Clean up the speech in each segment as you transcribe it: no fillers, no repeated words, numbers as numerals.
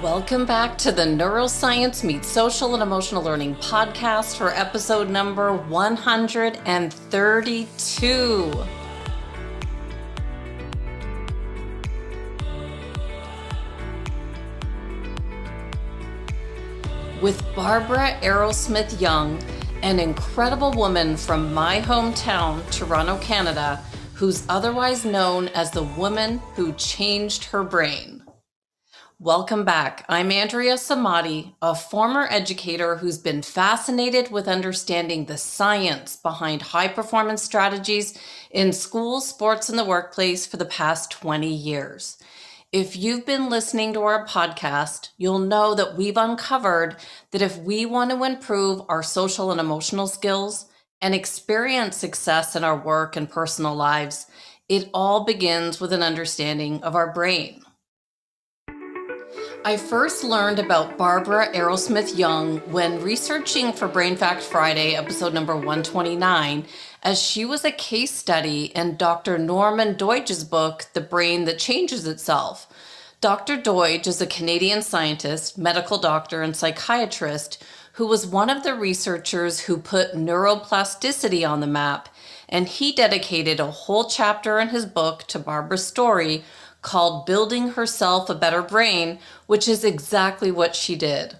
Welcome back to the Neuroscience Meets Social and Emotional Learning podcast for episode number 132. With Barbara Arrowsmith Young, an incredible woman from my hometown, Toronto, Canada, who's otherwise known as the woman who changed her brain. Welcome back. I'm Andrea Samadi, a former educator who's been fascinated with understanding the science behind high-performance strategies in schools, sports, and the workplace for the past 20 years. If you've been listening to our podcast, you'll know that we've uncovered that if we want to improve our social and emotional skills and experience success in our work and personal lives, it all begins with an understanding of our brain. I first learned about Barbara Arrowsmith Young when researching for Brain Fact Friday, episode number 129, as she was a case study in Dr. Norman Doidge's book, The Brain That Changes Itself. Dr. Doidge is a Canadian scientist, medical doctor, and psychiatrist who was one of the researchers who put neuroplasticity on the map, and he dedicated a whole chapter in his book to Barbara's story called Building Herself a Better Brain, which is exactly what she did.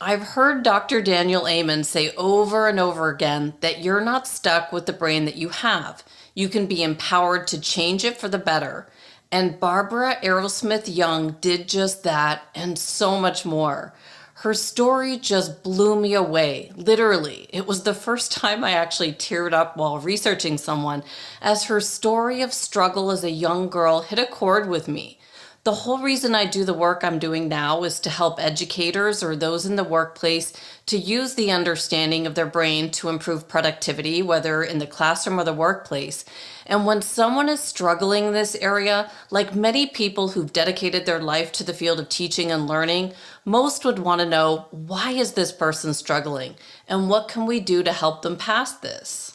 I've heard Dr. Daniel Amen say over and over again that you're not stuck with the brain that you have. You can be empowered to change it for the better. And Barbara Arrowsmith Young did just that and so much more. Her story just blew me away, literally. It was the first time I actually teared up while researching someone, as her story of struggle as a young girl hit a chord with me. The whole reason I do the work I'm doing now is to help educators or those in the workplace to use the understanding of their brain to improve productivity, whether in the classroom or the workplace. And when someone is struggling in this area, like many people who've dedicated their life to the field of teaching and learning, most would want to know, why is this person struggling? And what can we do to help them past this?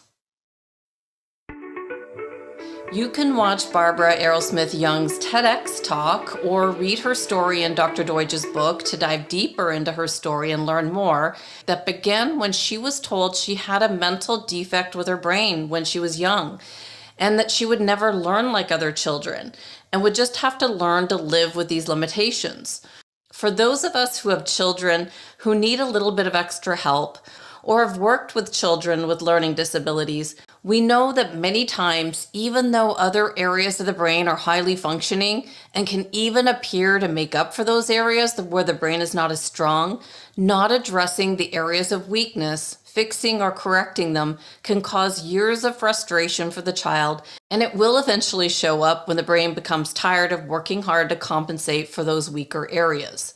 You can watch Barbara Arrowsmith Young's TEDx talk or read her story in Dr. Doidge's book to dive deeper into her story and learn more, that began when she was told she had a mental defect with her brain when she was young, and that she would never learn like other children and would just have to learn to live with these limitations. For those of us who have children who need a little bit of extra help, or have worked with children with learning disabilities, we know that many times, even though other areas of the brain are highly functioning and can even appear to make up for those areas where the brain is not as strong, not addressing the areas of weakness, fixing or correcting them, can cause years of frustration for the child, and it will eventually show up when the brain becomes tired of working hard to compensate for those weaker areas.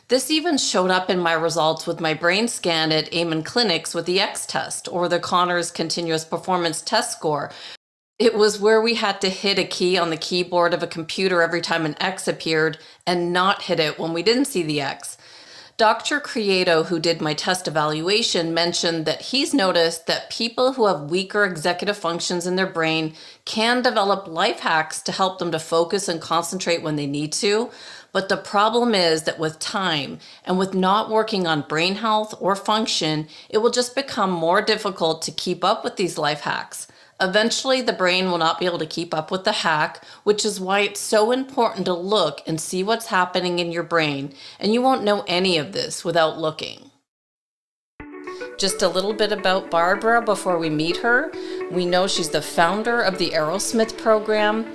This even showed up in my results with my brain scan at Amen Clinics with the X test, or the Conners Continuous Performance Test Score. It was where we had to hit a key on the keyboard of a computer every time an X appeared and not hit it when we didn't see the X. Dr. Creato, who did my test evaluation, mentioned that he's noticed that people who have weaker executive functions in their brain can develop life hacks to help them to focus and concentrate when they need to. But the problem is that with time and with not working on brain health or function, it will just become more difficult to keep up with these life hacks. Eventually, the brain will not be able to keep up with the hack, which is why it's so important to look and see what's happening in your brain, and you won't know any of this without looking. Just a little bit about Barbara before we meet her. We know she's the founder of the Arrowsmith program.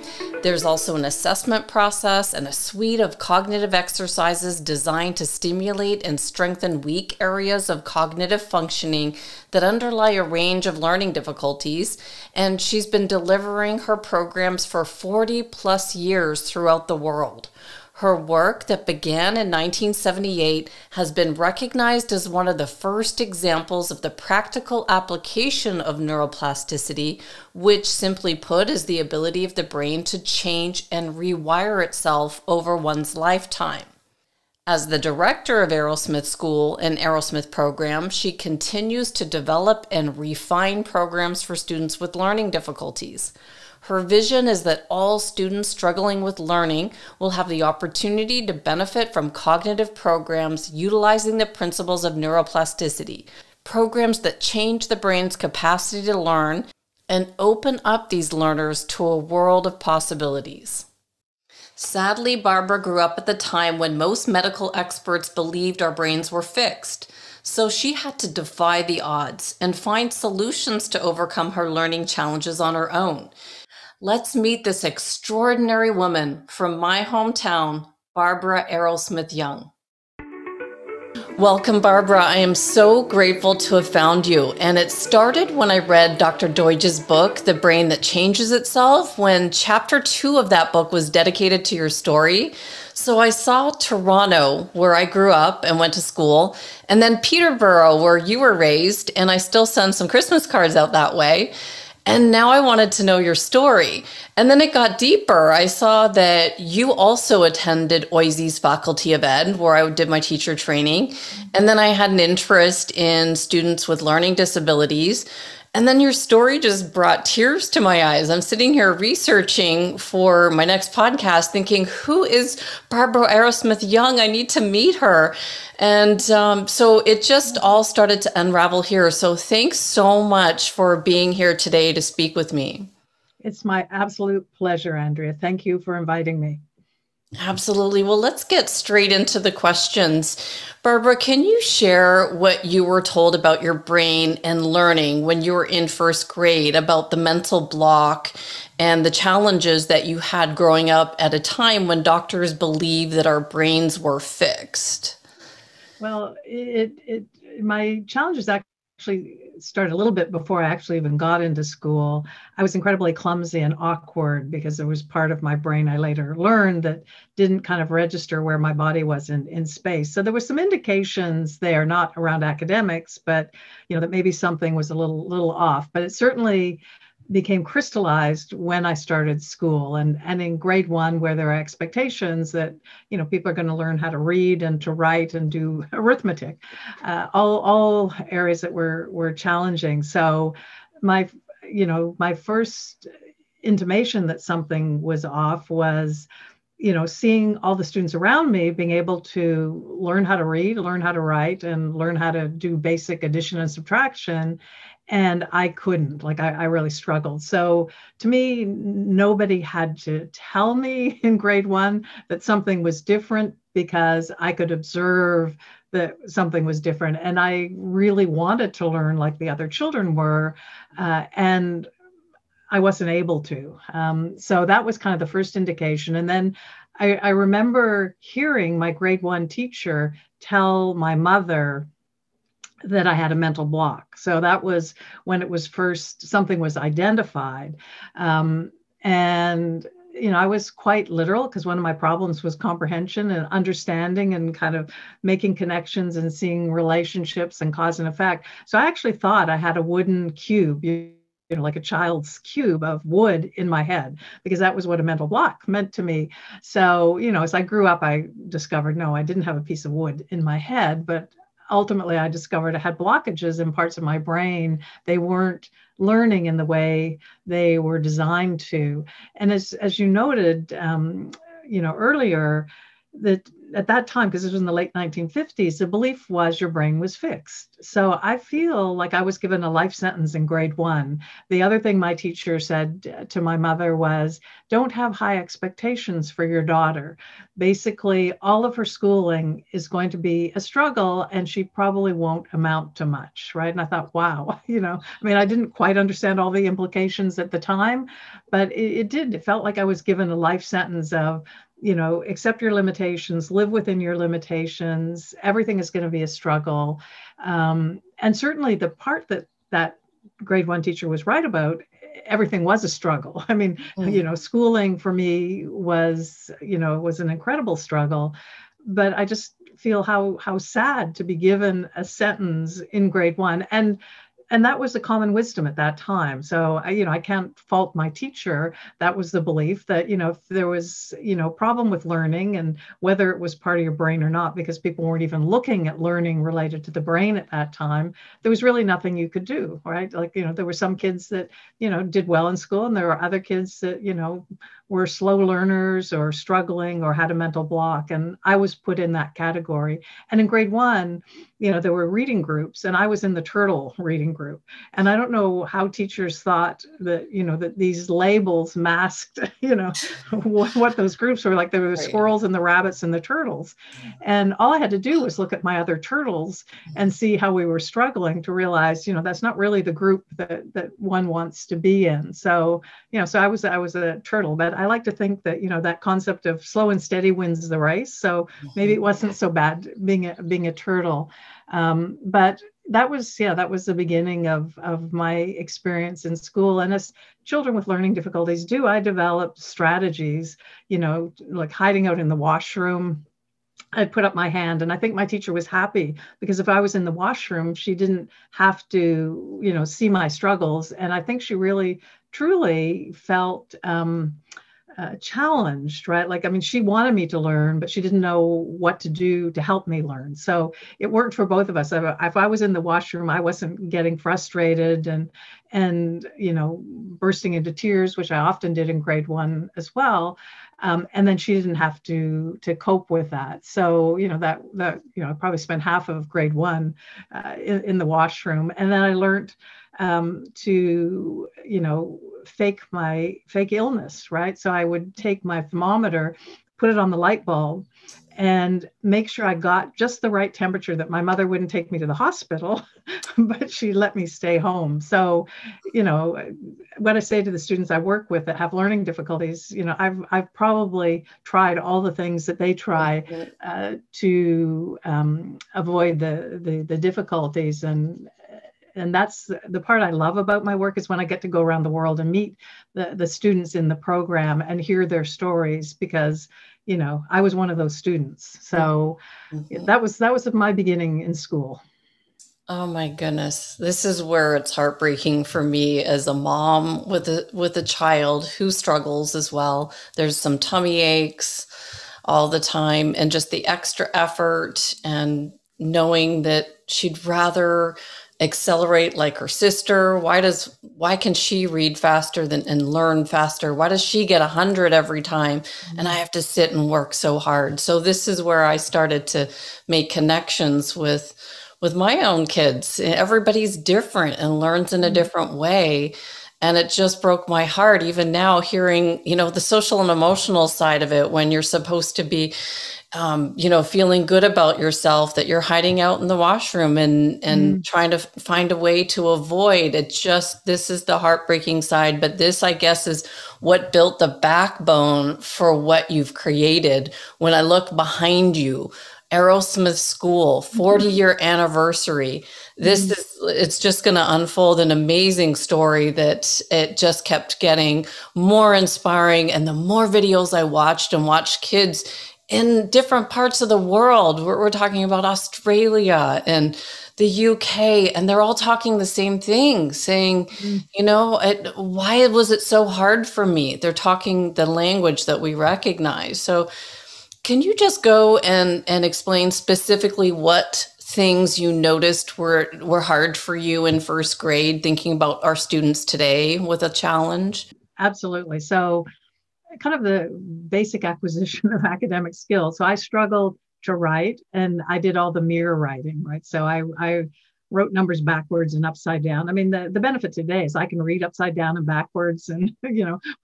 There's also an assessment process and a suite of cognitive exercises designed to stimulate and strengthen weak areas of cognitive functioning that underlie a range of learning difficulties. And she's been delivering her programs for 40 plus years throughout the world. Her work that began in 1978 has been recognized as one of the first examples of the practical application of neuroplasticity, which simply put is the ability of the brain to change and rewire itself over one's lifetime. As the director of Arrowsmith School and Arrowsmith Program, she continues to develop and refine programs for students with learning difficulties. Her vision is that all students struggling with learning will have the opportunity to benefit from cognitive programs utilizing the principles of neuroplasticity, programs that change the brain's capacity to learn and open up these learners to a world of possibilities. Sadly, Barbara grew up at the time when most medical experts believed our brains were fixed. So she had to defy the odds and find solutions to overcome her learning challenges on her own. Let's meet this extraordinary woman from my hometown, Barbara Arrowsmith Young. Welcome, Barbara. I am so grateful to have found you. And it started when I read Dr. Doidge's book, The Brain That Changes Itself, when chapter 2 of that book was dedicated to your story. So I saw Toronto, where I grew up and went to school, and then Peterborough, where you were raised, and I still send some Christmas cards out that way. And now I wanted to know your story. And then it got deeper. I saw that you also attended OISE's Faculty of Ed, where I did my teacher training. And then I had an interest in students with learning disabilities. And then your story just brought tears to my eyes. I'm sitting here researching for my next podcast thinking, who is Barbara Arrowsmith Young? I need to meet her. And so it just all started to unravel here. So thanks so much for being here today to speak with me. It's my absolute pleasure, Andrea. Thank you for inviting me. Absolutely. Well, let's get straight into the questions. Barbara, can you share what you were told about your brain and learning when you were in first grade, about the mental block and the challenges that you had growing up at a time when doctors believed that our brains were fixed? Well, my challenges actually started a little bit before I actually even got into school. I was incredibly clumsy and awkward because there was part of my brain I later learned that didn't kind of register where my body was in space. So there were some indications there, not around academics, but that maybe something was a little off. But it certainly became crystallized when I started school and in grade 1, where there are expectations that people are going to learn how to read and to write and do arithmetic, all areas that were challenging. So my first intimation that something was off was seeing all the students around me being able to learn how to read, learn how to write, and learn how to do basic addition and subtraction. And I couldn't, I really struggled. So to me, nobody had to tell me in grade 1 that something was different, because I could observe that something was different. And I really wanted to learn like the other children were. And I wasn't able to. So that was kind of the first indication. And then I remember hearing my grade 1 teacher tell my mother that I had a mental block. So that was when it was first, something was identified. And I was quite literal, because one of my problems was comprehension and understanding and kind of making connections and seeing relationships and cause and effect. So I actually thought I had a wooden cube, like a child's cube of wood in my head, because that was what a mental block meant to me. So, as I grew up, I discovered, no, I didn't have a piece of wood in my head, but ultimately I discovered I had blockages in parts of my brain. They weren't learning in the way they were designed to. And as you noted, earlier, that at that time, because this was in the late 1950s, the belief was your brain was fixed. So I feel like I was given a life sentence in grade 1. The other thing my teacher said to my mother was, don't have high expectations for your daughter. Basically, all of her schooling is going to be a struggle, and she probably won't amount to much, right? And I thought, wow, I didn't quite understand all the implications at the time, but it did. It felt like I was given a life sentence of, accept your limitations, live within your limitations. Everything is going to be a struggle. And certainly the part that grade 1 teacher was right about, everything was a struggle. Schooling for me was an incredible struggle, but I just feel how sad to be given a sentence in grade 1. And and that was the common wisdom at that time. So I can't fault my teacher. That was the belief that, if there was, problem with learning, and whether it was part of your brain or not, because people weren't even looking at learning related to the brain at that time, there was really nothing you could do, right? Like, there were some kids that, did well in school, and there were other kids that, were slow learners or struggling or had a mental block. And I was put in that category. And in grade 1, there were reading groups, and I was in the turtle reading group. And I don't know how teachers thought that, that these labels masked, what those groups were like. There were the squirrels and the rabbits and the turtles. And all I had to do was look at my other turtles and see how we were struggling to realize, that's not really the group that one wants to be in. So, so I was a turtle, but I like to think that, that concept of slow and steady wins the race. So maybe it wasn't so bad being a turtle. But that was the beginning of my experience in school. And as children with learning difficulties do, I developed strategies, like hiding out in the washroom. I'd put up my hand, and I think my teacher was happy, because if I was in the washroom, she didn't have to, see my struggles. And I think she really, truly felt challenged, right? Like, I mean, she wanted me to learn, but she didn't know what to do to help me learn. So it worked for both of us. If I was in the washroom, I wasn't getting frustrated and bursting into tears, which I often did in grade 1 as well. And then she didn't have to cope with that. So, that I probably spent half of grade 1 in the washroom. And then I learned to, fake illness, right? So I would take my thermometer, put it on the light bulb, and make sure I got just the right temperature that my mother wouldn't take me to the hospital, but she let me stay home. So, what I say to the students I work with that have learning difficulties, I've probably tried all the things that they try to avoid the difficulties. And that's the part I love about my work, is when I get to go around the world and meet the students in the program and hear their stories, because, I was one of those students. So that was my beginning in school. Oh my goodness. This is where it's heartbreaking for me as a mom with a child who struggles as well. There's some tummy aches all the time, and just the extra effort, and knowing that she'd rather accelerate like her sister. Why can she read faster and learn faster? Why does she get 100 every time? And I have to sit and work so hard. So this is where I started to make connections with my own kids. Everybody's different and learns in a different way. And it just broke my heart, even now, hearing, the social and emotional side of it, when you're supposed to be feeling good about yourself, that you're hiding out in the washroom and trying to find a way to avoid it. This is the heartbreaking side, but this, I guess, is what built the backbone for what you've created. When I look behind you, Arrowsmith School, 40-year anniversary. It's just going to unfold an amazing story that it just kept getting more inspiring. And the more videos I watched kids in different parts of the world. We're talking about Australia and the UK, and they're all talking the same thing, saying, why was it so hard for me? They're talking the language that we recognize. So can you just go and explain specifically what things you noticed were hard for you in first grade, thinking about our students today with a challenge? Absolutely. So kind of the basic acquisition of academic skills. So I struggled to write, and I did all the mirror writing, right? So I wrote numbers backwards and upside down. I mean, the benefit today is I can read upside down and backwards, and,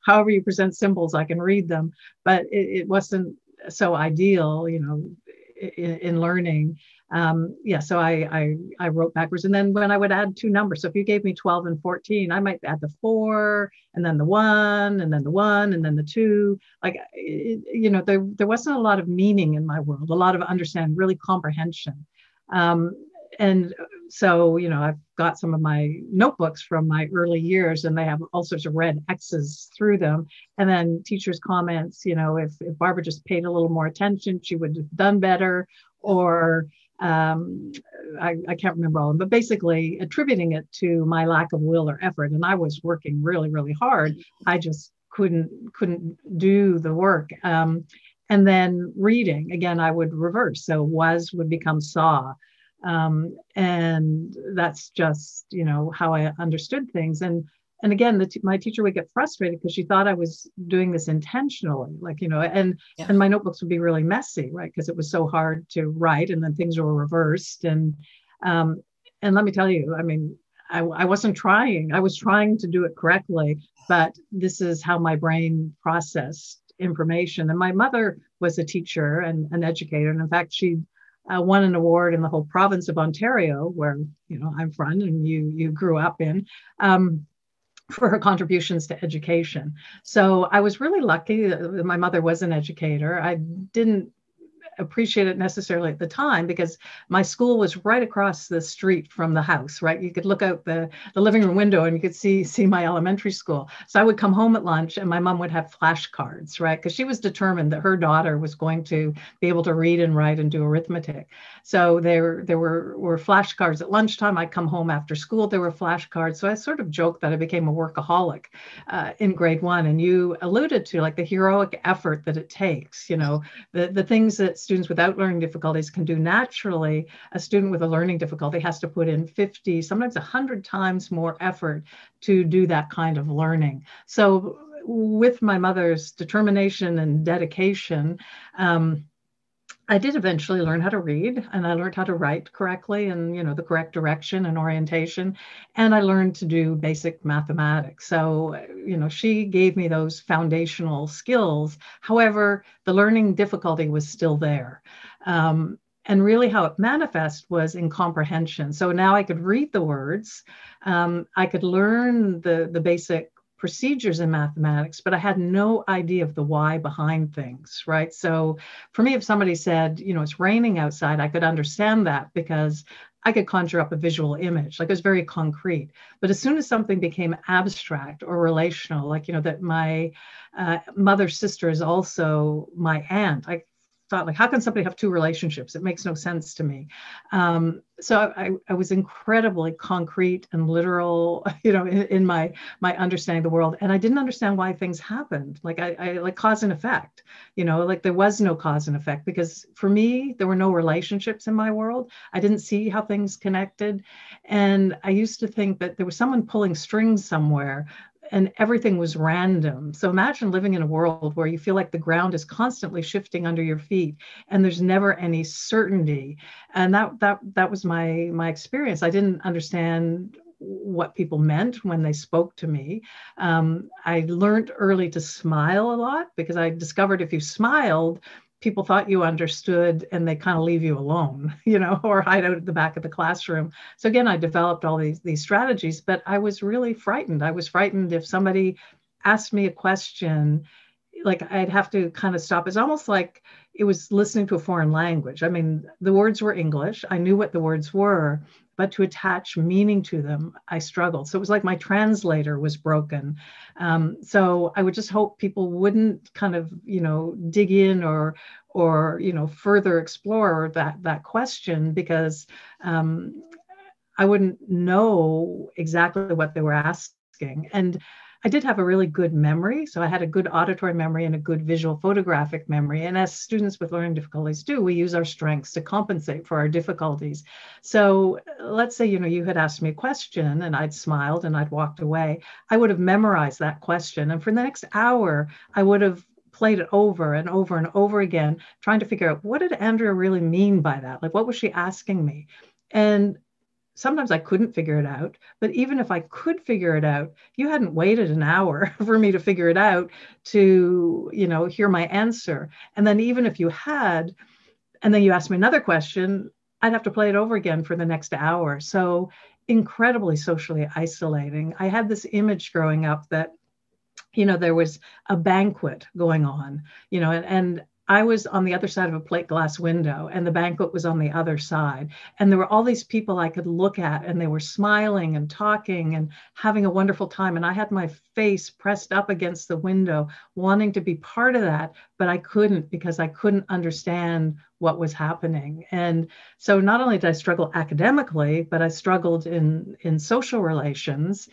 however you present symbols, I can read them, but it wasn't so ideal, in learning. So I wrote backwards. And then when I would add two numbers, so if you gave me 12 and 14, I might add the 4 and then the 1 and then the 1 and then the 2. Like, there wasn't a lot of meaning in my world, a lot of understanding, really comprehension. And so, I've got some of my notebooks from my early years, and they have all sorts of red X's through them. And then teachers' comments, if Barbara just paid a little more attention, she would have done better. Or I can't remember all of them, but basically attributing it to my lack of will or effort. And I was working really, really hard. I just couldn't do the work. And then reading, again, I would reverse. So was would become saw. And that's just, how I understood things. And again, my teacher would get frustrated because she thought I was doing this intentionally, like, Yeah. and my notebooks would be really messy, right? Because it was so hard to write, and then things were reversed. Um, and let me tell you, I mean, I wasn't trying. I was trying to do it correctly, but this is how my brain processed information. And my mother was a teacher and an educator. And in fact, she won an award in the whole province of Ontario, where, I'm from and you grew up in. For her contributions to education. So I was really lucky that my mother was an educator. I didn't appreciate it necessarily at the time because my school was right across the street from the house, right? You could look out the living room window and you could see my elementary school. So I would come home at lunch and my mom would have flashcards, right? Because she was determined that her daughter was going to be able to read and write and do arithmetic. So there were flashcards at lunchtime. I'd come home after school, there were flashcards. So I sort of joked that I became a workaholic in grade 1. And you alluded to like the heroic effort that it takes, the things that students without learning difficulties can do naturally. A student with a learning difficulty has to put in 50, sometimes 100 times more effort to do that kind of learning. So with my mother's determination and dedication, I did eventually learn how to read, and I learned how to write correctly and, the correct direction and orientation. And I learned to do basic mathematics. So, she gave me those foundational skills. However, the learning difficulty was still there. And really how it manifests was in comprehension. So now I could read the words. I could learn the basic procedures in mathematics, but I had no idea of the why behind things, right? So for me, if somebody said, it's raining outside, I could understand that because I could conjure up a visual image, like it was very concrete. But as soon as something became abstract or relational, like, that my mother's sister is also my aunt, I thought, like, how can somebody have two relationships? It makes no sense to me. So I was incredibly concrete and literal, in my understanding of the world. And I didn't understand why things happened. Like I like cause and effect, like there was no cause and effect because for me, there were no relationships in my world. I didn't see how things connected. And I used to think that there was someone pulling strings somewhere and everything was random. So imagine living in a world where you feel like the ground is constantly shifting under your feet and there's never any certainty. And that was my experience. I didn't understand what people meant when they spoke to me. I learned early to smile a lot because I discovered if you smiled, people thought you understood and they kind of leave you alone, or hide out at the back of the classroom. So again, I developed all these strategies, but I was really frightened. I was frightened if somebody asked me a question, like I'd have to kind of stop. It's almost like it was listening to a foreign language. I mean, the words were English. I knew what the words were, but to attach meaning to them, I struggled. So it was like my translator was broken. So I would just hope people wouldn't kind of, dig in or further explore that question because I wouldn't know exactly what they were asking. And I did have a really good memory. So I had a good auditory memory and a good visual photographic memory. And as students with learning difficulties do, we use our strengths to compensate for our difficulties. So let's say, you had asked me a question and I'd smiled and I'd walked away. I would have memorized that question. And for the next hour, I would have played it over and over and over again, trying to figure out what did Andrea really mean by that? Like, what was she asking me? And sometimes I couldn't figure it out, but even if I could figure it out, you hadn't waited an hour for me to figure it out to, hear my answer. And then even if you had, and then you asked me another question, I'd have to play it over again for the next hour. So incredibly socially isolating. I had this image growing up that, there was a banquet going on, and I was on the other side of a plate glass window and the banquet was on the other side. And there were all these people I could look at and they were smiling and talking and having a wonderful time. And I had my face pressed up against the window, wanting to be part of that, but I couldn't because I couldn't understand what was happening. And so not only did I struggle academically, but I struggled in social relations.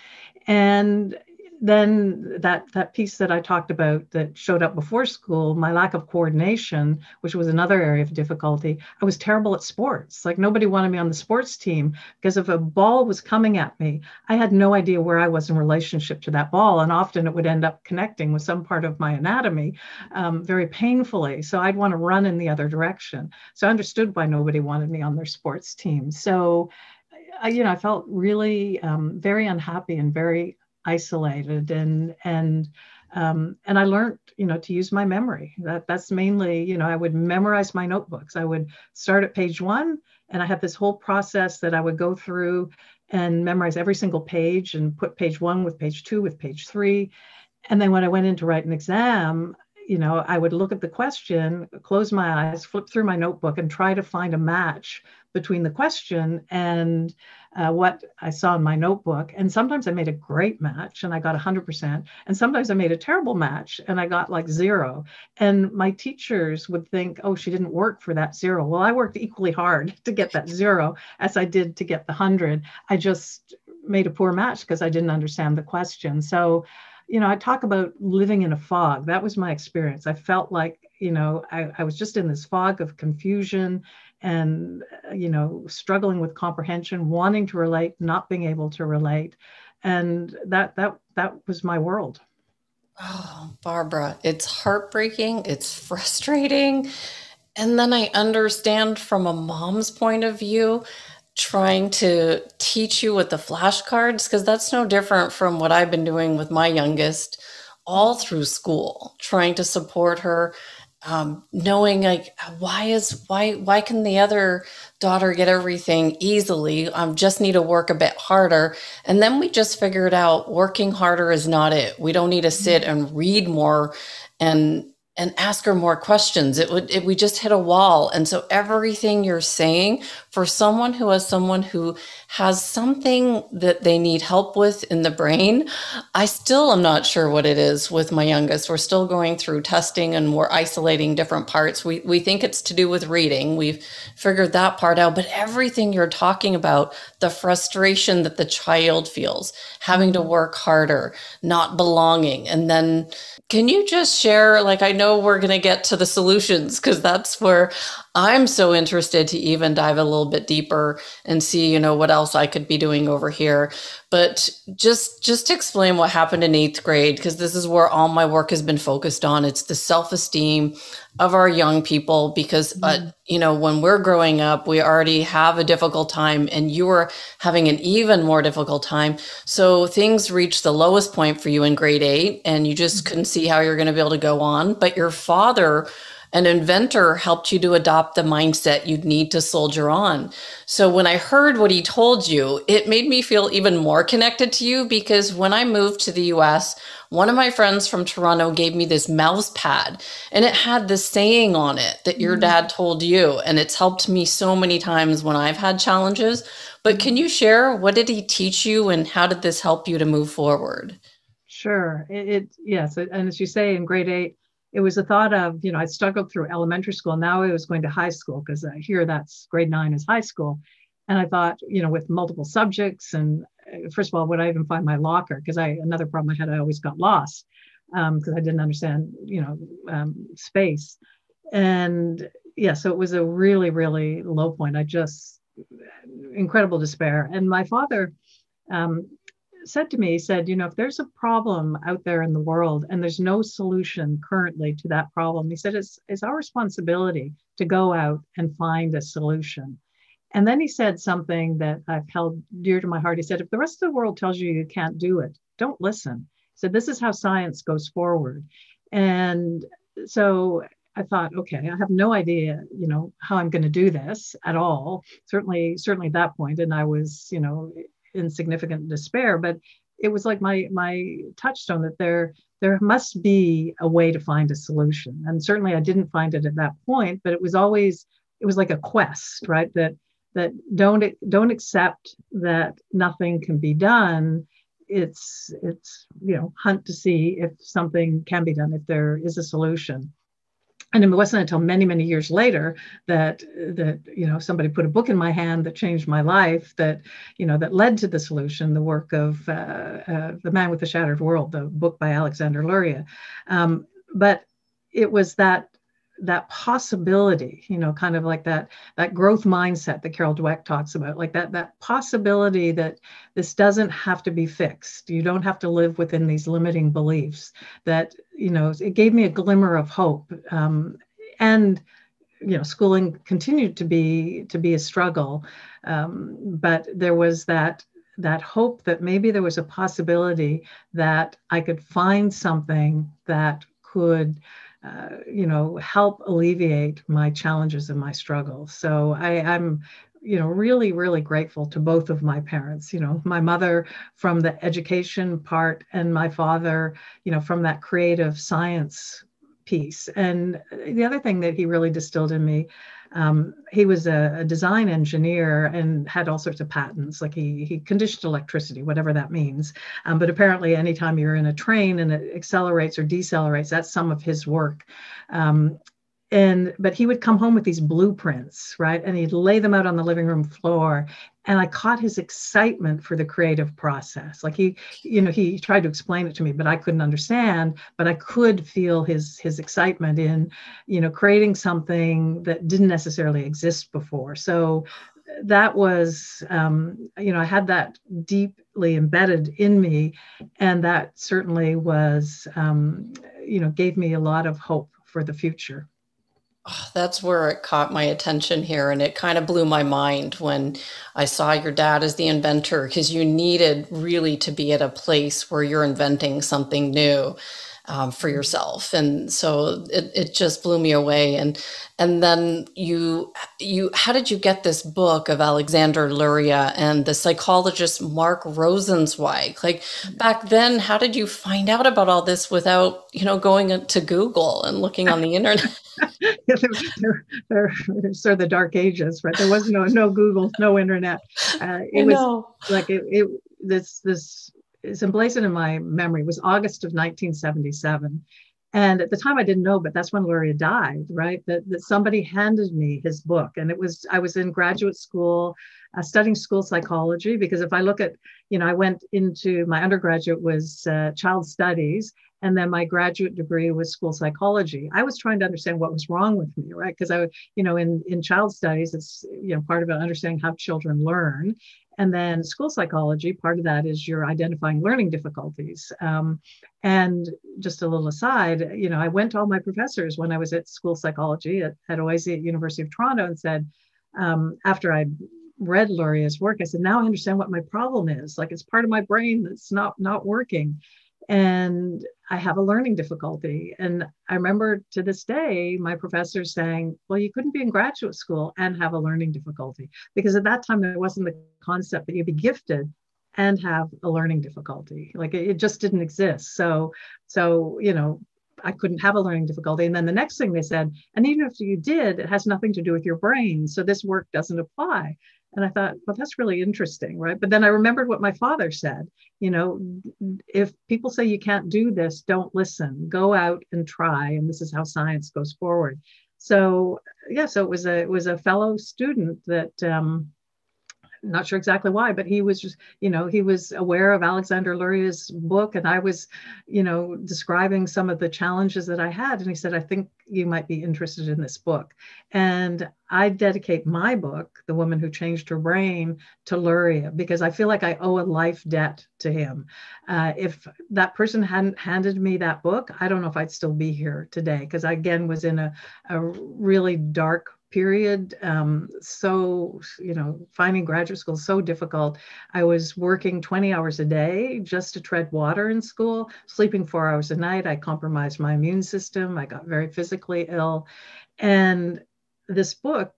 And then that piece that I talked about that showed up before school, my lack of coordination, which was another area of difficulty. I was terrible at sports. Like nobody wanted me on the sports team because if a ball was coming at me, I had no idea where I was in relationship to that ball. And often it would end up connecting with some part of my anatomy very painfully. So I'd want to run in the other direction. So I understood why nobody wanted me on their sports team. So I felt really very unhappy and very isolated, and I learned to use my memory. That's mainly, I would memorize my notebooks. I would start at page 1 and I had this whole process that I would go through and memorize every single page and put page 1 with page 2 with page 3. And then when I went in to write an exam, I would look at the question, close my eyes, flip through my notebook and try to find a match between the question and what I saw in my notebook. And sometimes I made a great match and I got 100%. And sometimes I made a terrible match and I got like 0. And my teachers would think, oh, she didn't work for that 0. Well, I worked equally hard to get that 0 as I did to get the 100. I just made a poor match because I didn't understand the question. So, I talk about living in a fog. That was my experience. I felt like, I was just in this fog of confusion and, struggling with comprehension, wanting to relate, not being able to relate. And that was my world. Oh, Barbara, it's heartbreaking. It's frustrating. And then I understand from a mom's point of view, trying to teach you with the flashcards, because that's no different from what I've been doing with my youngest all through school, trying to support her, knowing like why can the other daughter get everything easily? Just need to work a bit harder. And then we just figured out working harder is not it. We don't need to sit and read more and ask her more questions. We just hit a wall. And so everything you're saying for someone who has something that they need help with in the brain, I still am not sure what it is with my youngest. We're still going through testing and we're isolating different parts. We think it's to do with reading. We've figured that part out, but everything you're talking about, the frustration that the child feels, having to work harder, not belonging, and then can you just share, like, I know we're going to get to the solutions because that's where I'm so interested to even dive a little bit deeper and see, what else I could be doing over here. But just explain what happened in 8th grade, because this is where all my work has been focused on. It's the self-esteem of our young people, because, when we're growing up, we already have a difficult time and you were having an even more difficult time. So things reached the lowest point for you in grade 8 and you just couldn't see how you're going to be able to go on. But your father, an inventor, helped you to adopt the mindset you'd need to soldier on. So when I heard what he told you, it made me feel even more connected to you, because when I moved to the US, one of my friends from Toronto gave me this mouse pad and it had this saying on it that your dad told you. And it's helped me so many times when I've had challenges. But can you share, what did he teach you and how did this help you to move forward? Sure. Yes. And as you say, in grade 8, it was a thought of, I struggled through elementary school. Now I was going to high school because here that's grade 9 is high school. And I thought, with multiple subjects, and first of all, would I even find my locker? Because another problem I had, I always got lost because I didn't understand, space. And yeah, so it was a really, really low point. Incredible despair. And my father said to me, he said, if there's a problem out there in the world and there's no solution currently to that problem, he said, it's our responsibility to go out and find a solution. And then he said something that I've held dear to my heart. He said, if the rest of the world tells you you can't do it, don't listen. He said, this is how science goes forward. And so I thought, okay, I have no idea, how I'm going to do this at all. Certainly at that point. And I was, in significant despair, but it was like my touchstone that there there must be a way to find a solution. And certainly I didn't find it at that point, but it was like a quest, right? That don't accept that nothing can be done. It's hunt to see if something can be done, if there is a solution. And it wasn't until many, many years later that somebody put a book in my hand that changed my life, that led to the solution, the work of The Man with the Shattered World, the book by Alexander Luria. But it was that possibility, kind of like that growth mindset that Carol Dweck talks about, like that possibility that this doesn't have to be fixed. You don't have to live within these limiting beliefs. That, it gave me a glimmer of hope. And schooling continued to be a struggle, but there was that hope that maybe there was a possibility that I could find something that could help alleviate my challenges and my struggles. So I'm really, really grateful to both of my parents, my mother from the education part, and my father, from that creative science piece. And the other thing that he really distilled in me, he was a design engineer and had all sorts of patents, like he conditioned electricity, whatever that means. But apparently anytime you're in a train and it accelerates or decelerates, that's some of his work. But he would come home with these blueprints, right? And he'd lay them out on the living room floor. And I caught his excitement for the creative process. Like he tried to explain it to me, but I couldn't understand, but I could feel his excitement in, creating something that didn't necessarily exist before. So that was, I had that deeply embedded in me. And that certainly was, gave me a lot of hope for the future. Oh, that's where it caught my attention here. And it kind of blew my mind when I saw your dad as the inventor, because you needed really to be at a place where you're inventing something new for yourself. And so it just blew me away. And then how did you get this book of Alexander Luria and the psychologist Mark Rosenzweig? Like back then, how did you find out about all this without, going to Google and looking on the internet? They're sort of the dark ages, right? There was no Google, no internet. It was like this is emblazoned in my memory. It was August of 1977. And at the time I didn't know, but that's when Luria died, right? That somebody handed me his book. And I was in graduate school studying school psychology, because if I look at, I went into my undergraduate was child studies, and then my graduate degree was school psychology. I was trying to understand what was wrong with me, right? Because in child studies, it's, part of it understanding how children learn. And then school psychology, part of that is you're identifying learning difficulties. And just a little aside, I went to all my professors when I was at school psychology at OISE at University of Toronto and said, after I read Luria's work, I said, now I understand what my problem is. Like, it's part of my brain that's not working. And I have a learning difficulty. And I remember to this day, my professor saying, well, you couldn't be in graduate school and have a learning difficulty, because at that time, there wasn't the concept that you'd be gifted and have a learning difficulty. Like it just didn't exist. So, I couldn't have a learning difficulty. And then the next thing they said, and even if you did, it has nothing to do with your brain. So this work doesn't apply. And I thought, well, that's really interesting, right? But then I remembered what my father said, if people say you can't do this, don't listen, go out and try. And this is how science goes forward. So, so it was a fellow student that, not sure exactly why, but he was just, he was aware of Alexander Luria's book, and I was, describing some of the challenges that I had. And he said, I think you might be interested in this book. And I dedicate my book, The Woman Who Changed Her Brain, to Luria, because I feel like I owe a life debt to him. If that person hadn't handed me that book, I don't know if I'd still be here today, because I, again, was in a really dark period. So, finding graduate school so difficult. I was working 20 hours a day just to tread water in school, sleeping 4 hours a night. I compromised my immune system. I got very physically ill. And this book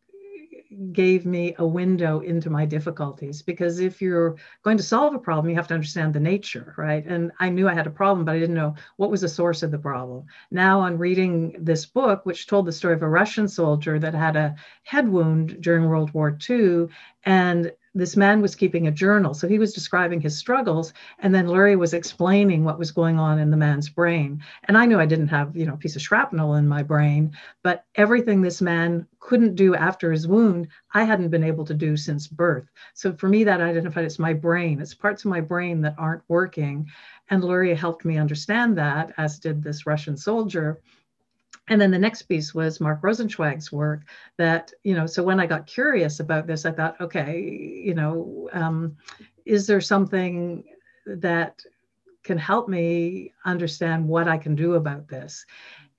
gave me a window into my difficulties, because if you're going to solve a problem, you have to understand the nature, right? And I knew I had a problem, but I didn't know what was the source of the problem. Now, on reading this book, which told the story of a Russian soldier that had a head wound during World War II, and this man was keeping a journal. So he was describing his struggles, and then Lurie was explaining what was going on in the man's brain. And I knew I didn't have, a piece of shrapnel in my brain, but everything this man couldn't do after his wound, I hadn't been able to do since birth. So for me, that identified it's my brain. It's parts of my brain that aren't working. And Lurie helped me understand that, as did this Russian soldier. And then the next piece was Mark Rosenzweig's work that, so when I got curious about this, I thought, okay, is there something that can help me understand what I can do about this?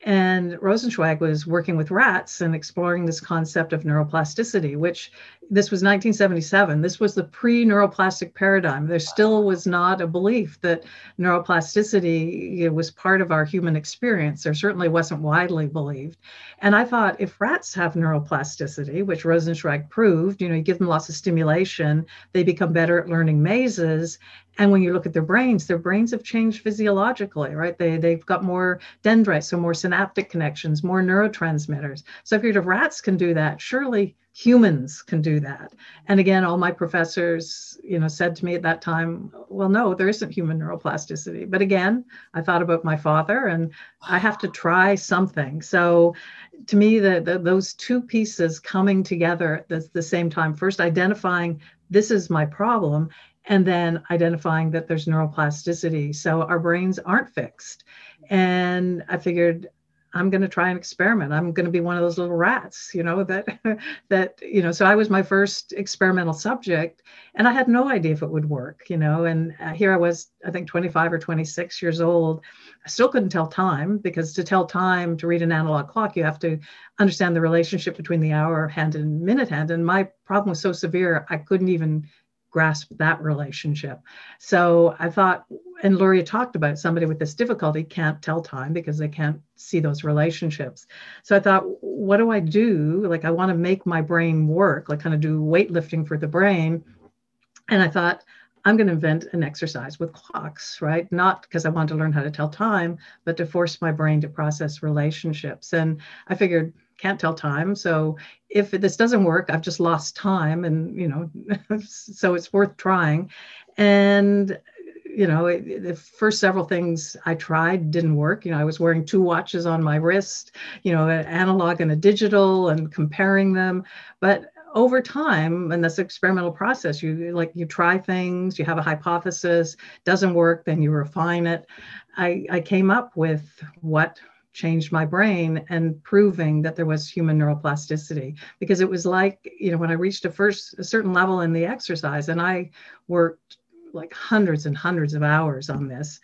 And Rosenzweig was working with rats and exploring this concept of neuroplasticity, which this was 1977. This was the pre-neuroplastic paradigm. There still was not a belief that neuroplasticity was part of our human experience. There certainly wasn't widely believed. And I thought, if rats have neuroplasticity, which Rosenzweig proved, you give them lots of stimulation, they become better at learning mazes. And when you look at their brains have changed physiologically, right? They've got more dendrites, so more synaptic connections, more neurotransmitters. So if rats can do that, surely humans can do that. And again, all my professors, said to me at that time, well, no, there isn't human neuroplasticity. But again, I thought about my father, and I have to try something. So to me, those two pieces coming together at the same time, first identifying this is my problem, and then identifying that there's neuroplasticity. So our brains aren't fixed. And I figured, I'm going to try an experiment. I'm going to be one of those little rats, so I was my first experimental subject, and I had no idea if it would work, and here I was, I think 25 or 26 years old. I still couldn't tell time, because to tell time, to read an analog clock, you have to understand the relationship between the hour hand and minute hand. And my problem was so severe, I couldn't even grasp that relationship. So I thought, and Lurie talked about somebody with this difficulty can't tell time because they can't see those relationships. So I thought, what do I do? Like, I want to make my brain work, like kind of do weightlifting for the brain. And I thought, I'm going to invent an exercise with clocks, right? Not because I want to learn how to tell time, but to force my brain to process relationships. And I figured, can't tell time. So if this doesn't work, I've just lost time, and, so it's worth trying. And, the first several things I tried didn't work. I was wearing two watches on my wrist, an analog and a digital, and comparing them. But over time, and this experimental process, you try things, you have a hypothesis, doesn't work, then you refine it. I came up with what changed my brain, and proving that there was human neuroplasticity, because it was like, when I reached a certain level in the exercise, and I worked like hundreds and hundreds of hours on this,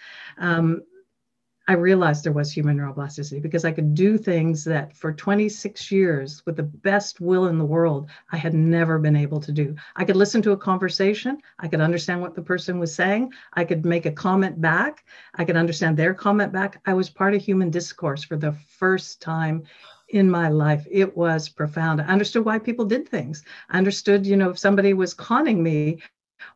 I realized there was human neuroplasticity, because I could do things that for 26 years with the best will in the world, I had never been able to do. I could listen to a conversation. I could understand what the person was saying. I could make a comment back. I could understand their comment back. I was part of human discourse for the first time in my life. It was profound. I understood why people did things. I understood, if somebody was conning me,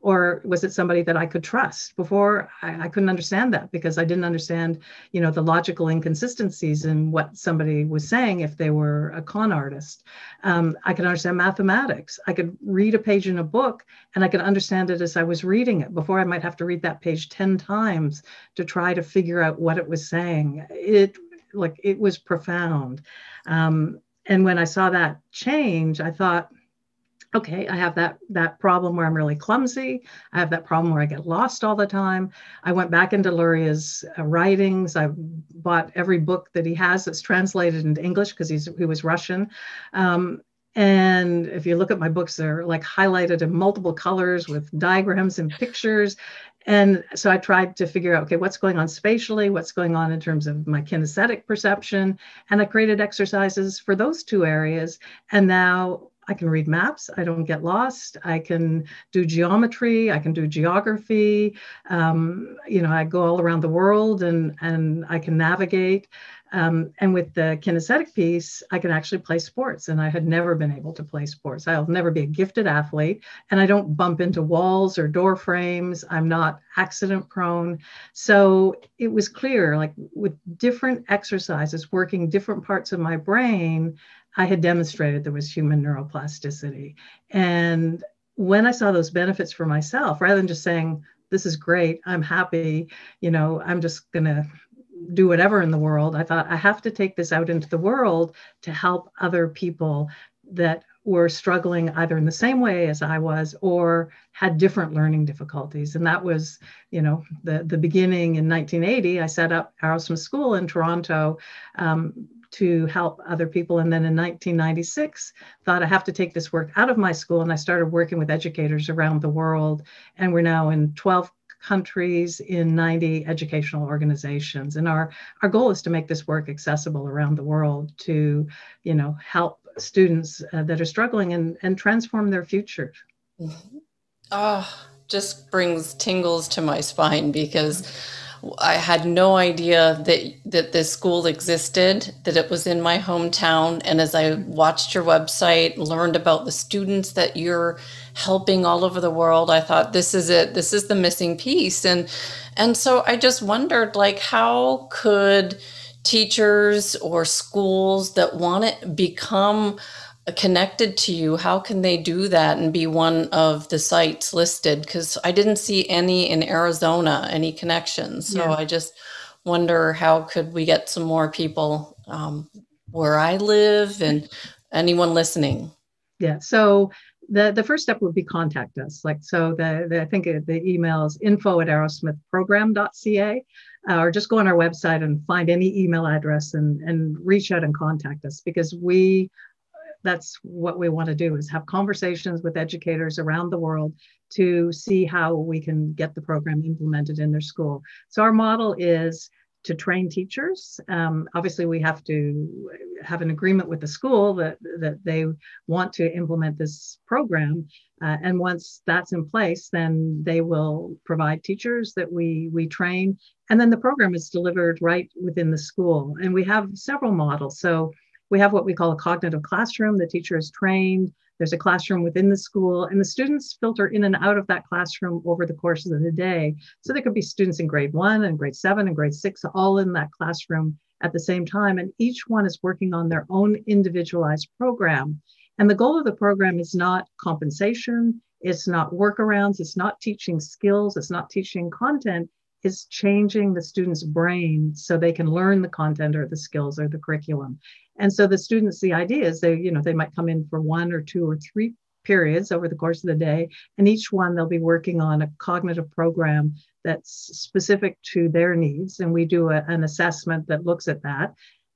or was it somebody that I could trust? Before, I couldn't understand that, because I didn't understand, the logical inconsistencies in what somebody was saying if they were a con artist. I could understand mathematics. I could read a page in a book, and I could understand it as I was reading it. Before, I might have to read that page 10 times to try to figure out what it was saying. It was profound. And when I saw that change, I thought, okay, I have that problem where I'm really clumsy. I have that problem where I get lost all the time. I went back into Lurie's writings. I bought every book that he has that's translated into English, because he was Russian. And if you look at my books, they're like highlighted in multiple colors with diagrams and pictures. And so I tried to figure out, okay, what's going on spatially, what's going on in terms of my kinesthetic perception. And I created exercises for those two areas. And now I can read maps. I don't get lost. I can do geometry. I can do geography. I go all around the world, and I can navigate. And with the kinesthetic piece, I can actually play sports, and I had never been able to play sports. I'll never be a gifted athlete, and I don't bump into walls or door frames. I'm not accident prone. So it was clear, like with different exercises, working different parts of my brain, I had demonstrated there was human neuroplasticity. And when I saw those benefits for myself, rather than just saying, this is great, I'm happy, I'm just going to do whatever in the world, I thought I have to take this out into the world to help other people that were struggling either in the same way as I was or had different learning difficulties. And that was, the beginning in 1980. I set up Arrowsmith School in Toronto to help other people. And then in 1996, thought I have to take this work out of my school. And I started working with educators around the world. And we're now in 12 countries in 90 educational organizations. And our goal is to make this work accessible around the world to, help students that are struggling and transform their future. Oh, just brings tingles to my spine because I had no idea that this school existed, that it was in my hometown. And as I watched your website, learned about the students that you're helping all over the world, I thought, this is it. This is the missing piece. And so I just wondered, like, how could teachers or schools that want to become connected to you, how can they do that and be one of the sites listed? Because I didn't see any in Arizona, any connections. So I just wonder, how could we get some more people where I live and anyone listening? Yeah. So the first step would be contact us. I think the email is info@arrowsmithprogram.ca, or just go on our website and find any email address and reach out and contact us, because that's what we want to do, is have conversations with educators around the world to see how we can get the program implemented in their school. So our model is to train teachers. Obviously, we have to have an agreement with the school that they want to implement this program. And once that's in place, then they will provide teachers that we train. And then the program is delivered right within the school. And we have several models. So we have what we call a cognitive classroom. The teacher is trained. There's a classroom within the school, and the students filter in and out of that classroom over the course of the day. So there could be students in grade 1 and grade 7 and grade 6, all in that classroom at the same time. And each one is working on their own individualized program. And the goal of the program is not compensation. It's not workarounds. It's not teaching skills. It's not teaching content. It's changing the student's brain so they can learn the content or the skills or the curriculum. And so the students, the idea is they might come in for 1 or 2 or 3 periods over the course of the day. And each one they'll be working on a cognitive program that's specific to their needs. And we do an assessment that looks at that.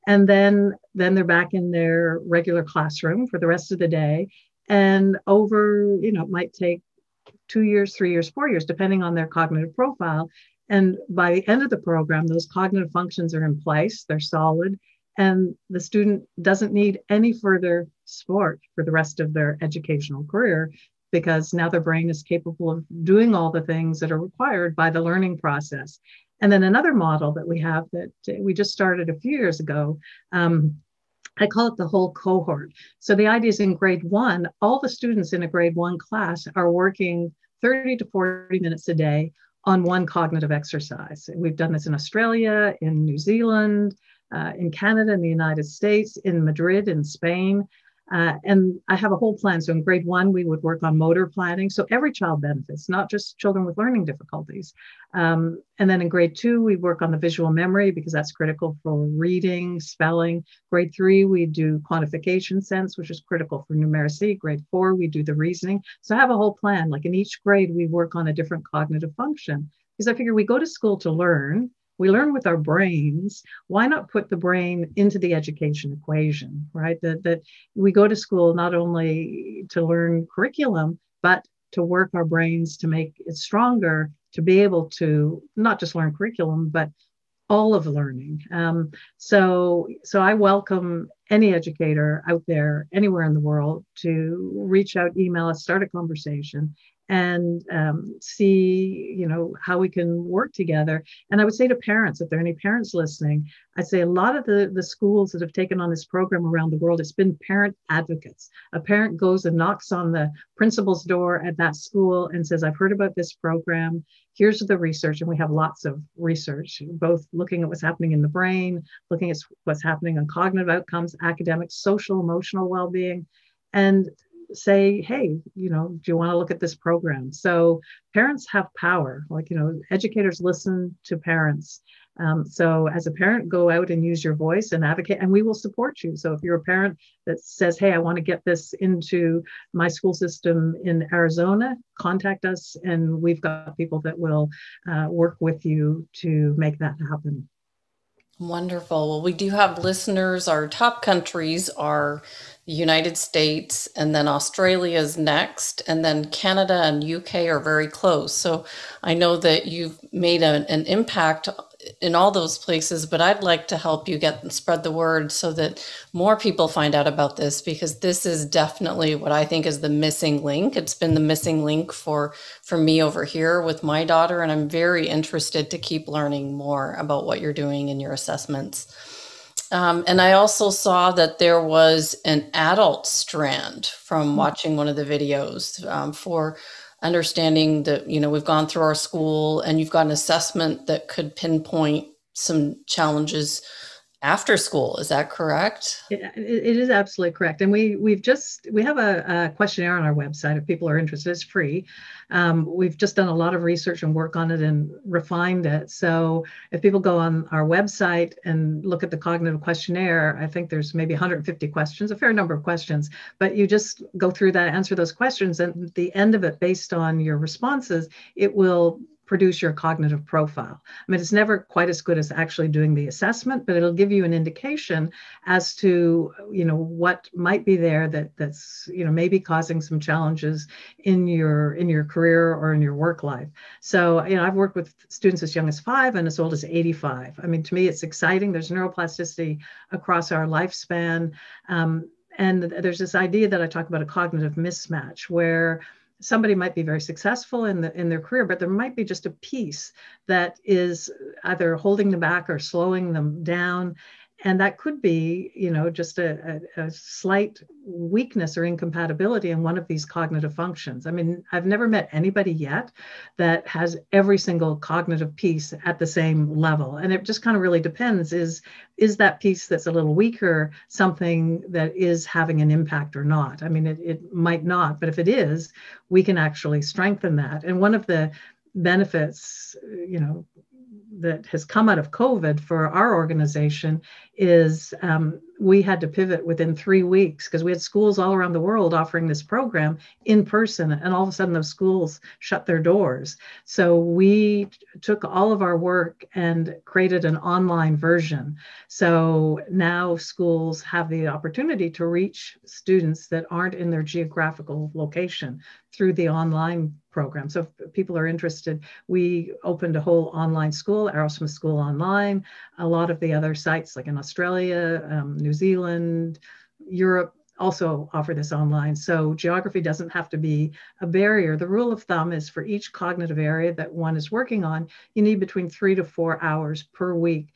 And then they're back in their regular classroom for the rest of the day. And over, it might take 2 years, 3 years, 4 years, depending on their cognitive profile. And by the end of the program, those cognitive functions are in place, they're solid, and the student doesn't need any further support for the rest of their educational career, because now their brain is capable of doing all the things that are required by the learning process. And then another model that we have that we just started a few years ago, I call it the whole cohort. So the idea is, in grade 1, all the students in a grade 1 class are working 30 to 40 minutes a day on one cognitive exercise. We've done this in Australia, in New Zealand, in Canada, in the United States, in Madrid, in Spain. And I have a whole plan. So in grade 1, we would work on motor planning. So every child benefits, not just children with learning difficulties. And then in grade 2, we work on the visual memory, because that's critical for reading, spelling. Grade 3, we do quantification sense, which is critical for numeracy. Grade 4, we do the reasoning. So I have a whole plan. Like in each grade, we work on a different cognitive function, because I figure we go to school to learn. We learn with our brains. Why not put the brain into the education equation, right? That we go to school not only to learn curriculum, but to work our brains to make it stronger, to be able to not just learn curriculum, but all of learning. So I welcome any educator out there, anywhere in the world, to reach out, email us, start a conversation, and see, how we can work together. And I would say to parents, if there are any parents listening, I'd say a lot of the schools that have taken on this program around the world, it's been parent advocates. A parent goes and knocks on the principal's door at that school and says, I've heard about this program. Here's the research. And we have lots of research, both looking at what's happening in the brain, looking at what's happening on cognitive outcomes, academic, social, emotional well-being, and say, hey, do you want to look at this program? So parents have power. Like, educators listen to parents. So as a parent, go out and use your voice and advocate, and we will support you. So if you're a parent that says, hey, I want to get this into my school system in Arizona, contact us, and we've got people that will work with you to make that happen. Wonderful. Well, we do have listeners. Our top countries are the United States, and then Australia is next, and then Canada and UK are very close. So I know that you've made an impact in all those places, but I'd like to help you spread the word so that more people find out about this, because this is definitely what I think is the missing link. It's been the missing link for me over here with my daughter, and I'm very interested to keep learning more about what you're doing in your assessments. And I also saw that there was an adult strand from watching one of the videos for understanding that, we've gone through our school and you've got an assessment that could pinpoint some challenges after school. Is that correct? It is absolutely correct. And we have a questionnaire on our website if people are interested. It's free. We've just done a lot of research and work on it and refined it. So if people go on our website and look at the cognitive questionnaire, I think there's maybe 150 questions, a fair number of questions, but you just go through that, answer those questions, and at the end of it, based on your responses, it will produce your cognitive profile. I mean, it's never quite as good as actually doing the assessment, but it'll give you an indication as to, what might be there that's, maybe causing some challenges in your career or in your work life. So, I've worked with students as young as 5 and as old as 85. I mean, to me, it's exciting. There's neuroplasticity across our lifespan. And there's this idea that I talk about, a cognitive mismatch, where somebody might be very successful in their career, but there might be just a piece that is either holding them back or slowing them down. And that could be, just a slight weakness or incompatibility in one of these cognitive functions. I mean, I've never met anybody yet that has every single cognitive piece at the same level. And it just kind of really depends, is that piece that's a little weaker something that is having an impact or not? I mean, it might not, but if it is, we can actually strengthen that. And one of the benefits, that has come out of COVID for our organization is we had to pivot within 3 weeks because we had schools all around the world offering this program in person, and all of a sudden those schools shut their doors. So we took all of our work and created an online version. So now schools have the opportunity to reach students that aren't in their geographical location through the online program. So if people are interested, we opened a whole online school, Arrowsmith School Online. A lot of the other sites like in Australia, New Zealand, Europe also offer this online. So geography doesn't have to be a barrier. The rule of thumb is for each cognitive area that one is working on, you need between 3 to 4 hours per week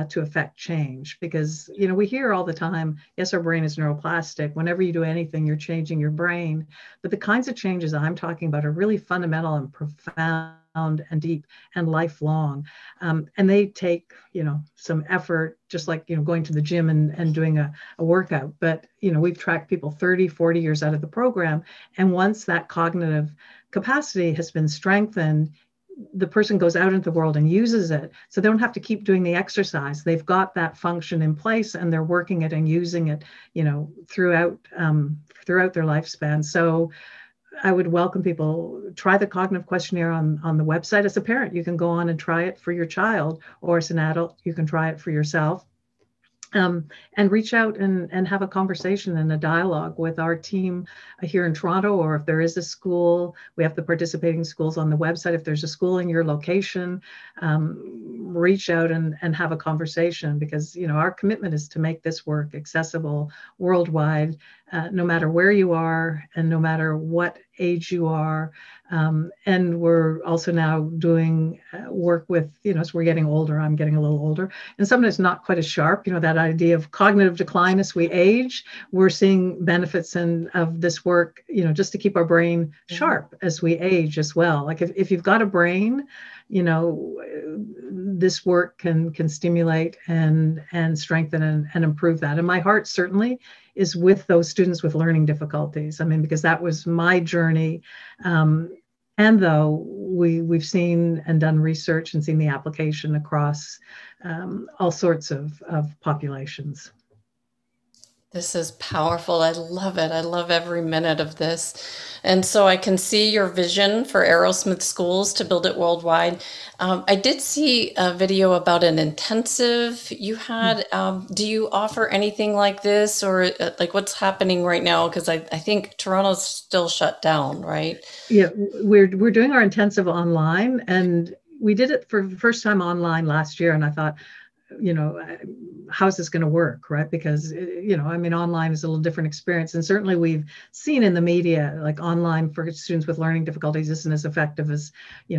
to affect change. Because, we hear all the time, yes, our brain is neuroplastic. Whenever you do anything, you're changing your brain. But the kinds of changes I'm talking about are really fundamental and profound and deep and lifelong. And they take, some effort, just like, going to the gym and doing a workout. But, we've tracked people 30, 40 years out of the program. And once that cognitive capacity has been strengthened, the person goes out into the world and uses it. So they don't have to keep doing the exercise. They've got that function in place and they're working it and using it, throughout their lifespan. So I would welcome people, try the cognitive questionnaire on the website. As a parent, you can go on and try it for your child, or as an adult, you can try it for yourself. And reach out and have a conversation and a dialogue with our team here in Toronto, or if there is a school, we have the participating schools on the website. If there's a school in your location, reach out and have a conversation, because our commitment is to make this work accessible worldwide no matter where you are and no matter what age you are. And we're also now doing work with, as we're getting older, I'm getting a little older, and sometimes not quite as sharp, that idea of cognitive decline as we age. We're seeing benefits of this work, just to keep our brain sharp as we age as well. Like if you've got a brain, this work can stimulate and strengthen and improve that. And my heart certainly is with those students with learning difficulties. I mean, because that was my journey. And though we've seen and done research and seen the application across all sorts of populations. This is powerful. I love it. I love every minute of this. And so I can see your vision for Arrowsmith schools to build it worldwide. I did see a video about an intensive you had. Do you offer anything like this, or like what's happening right now? Because I think Toronto's still shut down, right? Yeah, we're doing our intensive online, and we did it for the first time online last year. And I thought, how's this going to work, right? Because, online is a little different experience. And certainly we've seen in the media, like online for students with learning difficulties isn't as effective as,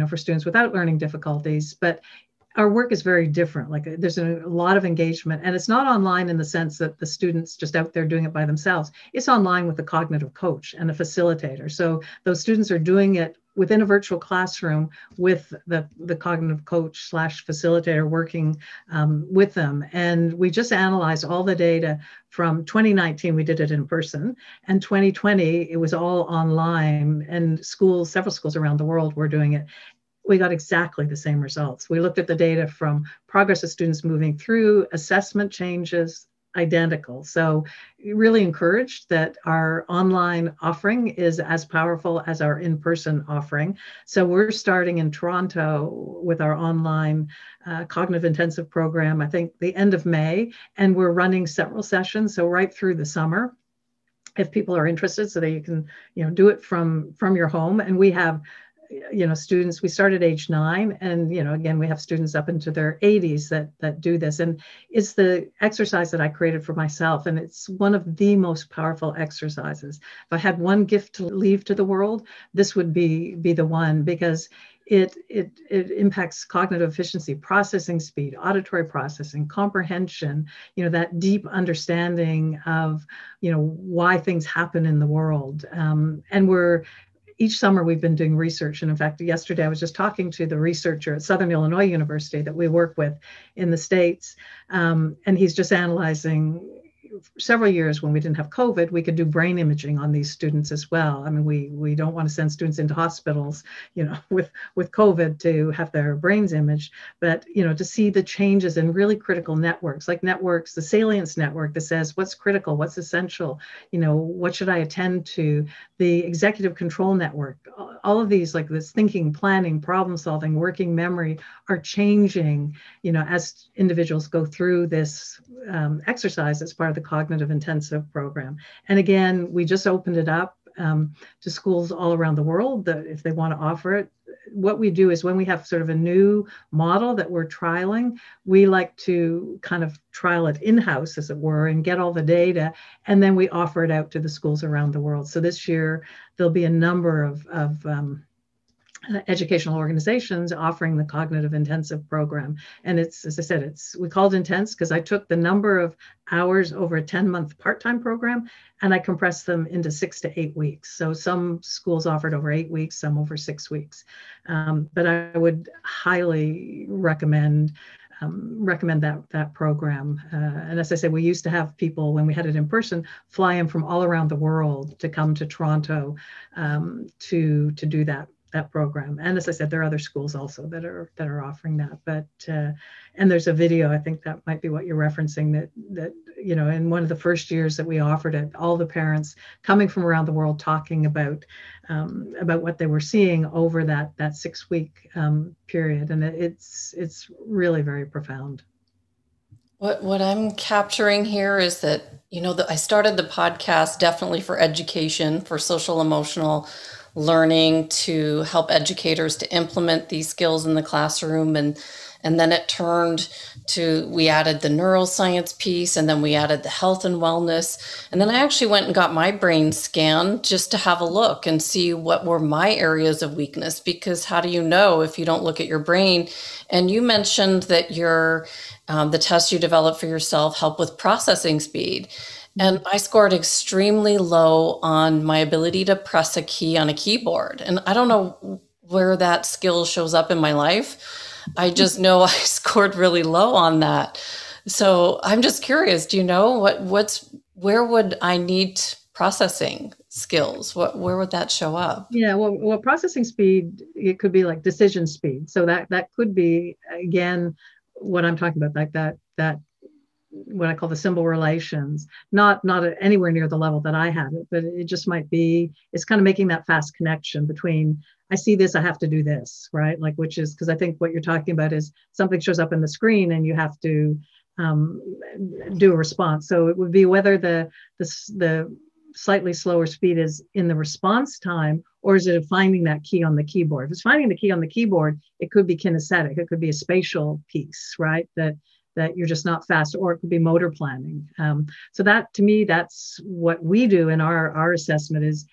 for students without learning difficulties. But our work is very different. Like there's a lot of engagement, and it's not online in the sense that the students just out there doing it by themselves. It's online with a cognitive coach and a facilitator. So those students are doing it within a virtual classroom with the cognitive coach / facilitator working with them. And we just analyzed all the data from 2019, we did it in person, and 2020, it was all online, and several schools around the world were doing it. We got exactly the same results. We looked at the data from progress of students moving through, assessment changes, identical. So really encouraged that our online offering is as powerful as our in-person offering. So we're starting in Toronto with our online cognitive intensive program, I think the end of May, and we're running several sessions, so right through the summer, if people are interested, so that you can do it from your home. And we have students, we start at age 9, and again, we have students up into their 80s that do this. And it's the exercise that I created for myself, and it's one of the most powerful exercises. If I had one gift to leave to the world, this would be the one, because it impacts cognitive efficiency, processing speed, auditory processing, comprehension, that deep understanding of why things happen in the world. And each summer we've been doing research. And in fact, yesterday I was just talking to the researcher at Southern Illinois University that we work with in the States. And he's just analyzing several years when we didn't have COVID, we could do brain imaging on these students as well. I mean, we don't want to send students into hospitals, with COVID to have their brains imaged, but, to see the changes in really critical networks, like the salience network that says what's critical, what's essential, what should I attend to, the executive control network, all of these, like this thinking, planning, problem solving, working memory are changing, as individuals go through this exercise as part of the cognitive intensive program. And again, we just opened it up to schools all around the world that if they want to offer it. What we do is when we have sort of a new model that we're trialing, we like to kind of trial it in-house, as it were, and get all the data, and then we offer it out to the schools around the world. So this year, there'll be a number of educational organizations offering the cognitive intensive program. And it's, as I said, we called intense because I took the number of hours over a 10-month part-time program and I compressed them into 6 to 8 weeks. So some schools offered over 8 weeks, some over 6 weeks. But I would highly recommend that program. And as I said, we used to have people, when we had it in person, fly in from all around the world to come to Toronto to do that program. And as I said, there are other schools also that are offering that. But and there's a video, I think that might be what you're referencing, that in one of the first years that we offered it, all the parents coming from around the world talking about what they were seeing over that 6-week period. And it's really very profound. What I'm capturing here is that, I started the podcast definitely for education, for social emotional learning, to help educators to implement these skills in the classroom and And then it turned to, we added the neuroscience piece, and then we added the health and wellness. And then I actually went and got my brain scanned just to have a look and see what were my areas of weakness, because how do you know if you don't look at your brain? And you mentioned that the tests you developed for yourself help with processing speed. And I scored extremely low on my ability to press a key on a keyboard. And I don't know where that skill shows up in my life. I just know I scored really low on that. So I'm just curious, do you know where would I need processing skills? Where would that show up? Yeah, well, processing speed, it could be like decision speed. So that could be, again, what I'm talking about, like that what I call the symbol relations, not anywhere near the level that I have it, but it just might be, it's kind of making that fast connection between, I see this, I have to do this, right? Like, which is, because I think what you're talking about is something shows up in the screen and you have to do a response. So it would be whether the slightly slower speed is in the response time, or is it finding that key on the keyboard? If it's finding the key on the keyboard, it could be kinesthetic. It could be a spatial piece, right? That you're just not fast, or it could be motor planning. So that, to me, that's what we do in our assessment, is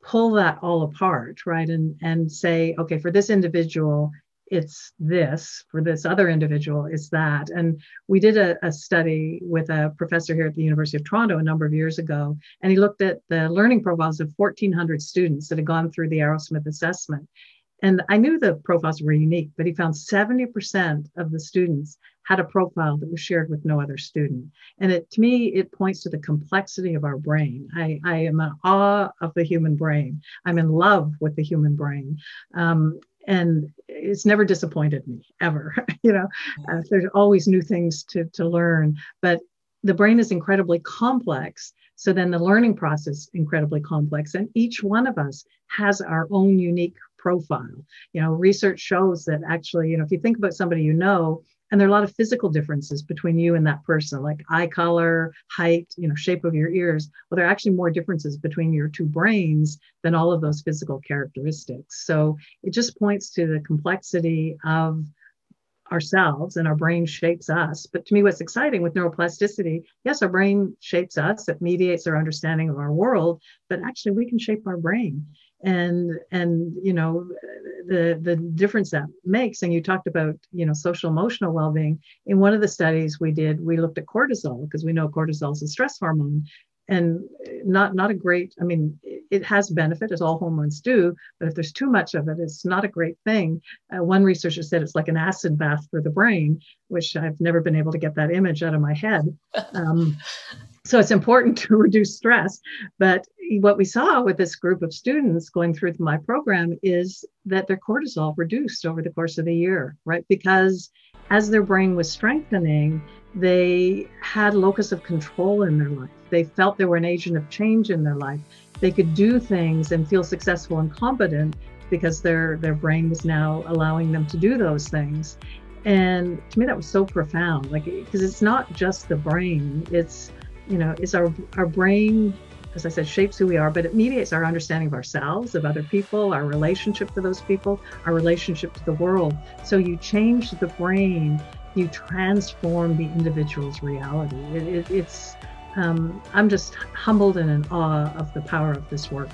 pull that all apart, right? And say, okay, for this individual, it's this, for this other individual, it's that. And we did a study with a professor here at the University of Toronto a number of years ago, and he looked at the learning profiles of 1,400 students that had gone through the Arrowsmith assessment. And I knew the profiles were unique, but he found 70% of the students had a profile that was shared with no other student. And to me, it points to the complexity of our brain. I am in awe of the human brain. I'm in love with the human brain. And it's never disappointed me, ever. There's always new things to learn, but the brain is incredibly complex. So then the learning process incredibly complex. And each one of us has our own unique profile. Research shows that actually, if you think about somebody and there are a lot of physical differences between you and that person, like eye color, height, shape of your ears. Well, there are actually more differences between your two brains than all of those physical characteristics. So it just points to the complexity of ourselves, and our brain shapes us. But to me, what's exciting with neuroplasticity, yes, our brain shapes us, it mediates our understanding of our world, but actually we can shape our brain. And the difference that makes. And you talked about social emotional well-being. In one of the studies we did, we looked at cortisol, because we know cortisol is a stress hormone, and not a great, it has benefit, as all hormones do, but if there's too much of it, it's not a great thing. One researcher said it's like an acid bath for the brain, which I've never been able to get that image out of my head. So it's important to reduce stress. But what we saw with this group of students going through my program is that their cortisol reduced over the course of the year, right? Because as their brain was strengthening, they had locus of control in their life. They felt they were an agent of change in their life. They could do things and feel successful and competent because their brain was now allowing them to do those things. And to me, that was so profound, because it's not just the brain, it's our brain, as I said, shapes who we are, but it mediates our understanding of ourselves, of other people, our relationship to those people, our relationship to the world. So you change the brain, you transform the individual's reality. I'm just humbled and in awe of the power of this work.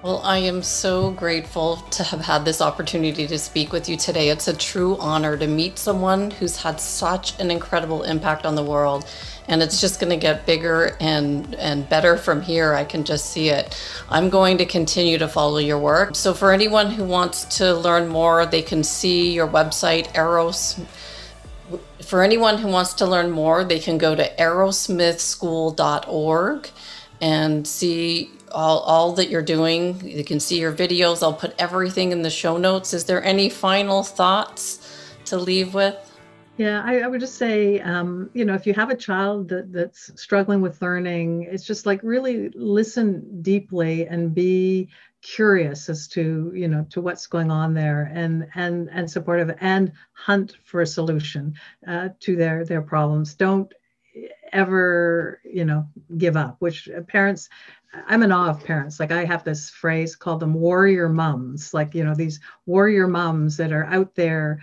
Well, I am so grateful to have had this opportunity to speak with you today. It's a true honor to meet someone who's had such an incredible impact on the world. And it's just going to get bigger and better from here. I can just see it. I'm going to continue to follow your work. So for anyone who wants to learn more, they can see your website, For anyone who wants to learn more, they can go to arrowsmithschool.org and see all that you're doing. You can see your videos. I'll put everything in the show notes. Is there any final thoughts to leave with? Yeah, I would just say, if you have a child that's struggling with learning, it's just really listen deeply and be curious as to, to what's going on there, and supportive, and hunt for a solution to their problems. Don't ever, give up, which parents, I'm in awe of parents. Like I have this phrase called them warrior mums, like, these warrior mums that are out there,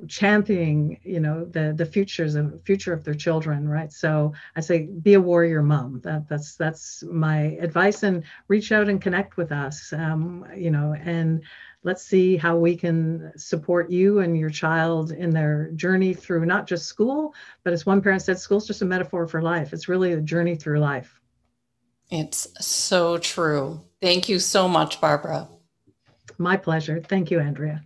championing, the future of their children. Right. So I say, be a warrior mum. That's my advice, and reach out and connect with us. And let's see how we can support you and your child in their journey through not just school, but as one parent said, school's just a metaphor for life. It's really a journey through life. It's so true. Thank you so much, Barbara. My pleasure. Thank you, Andrea.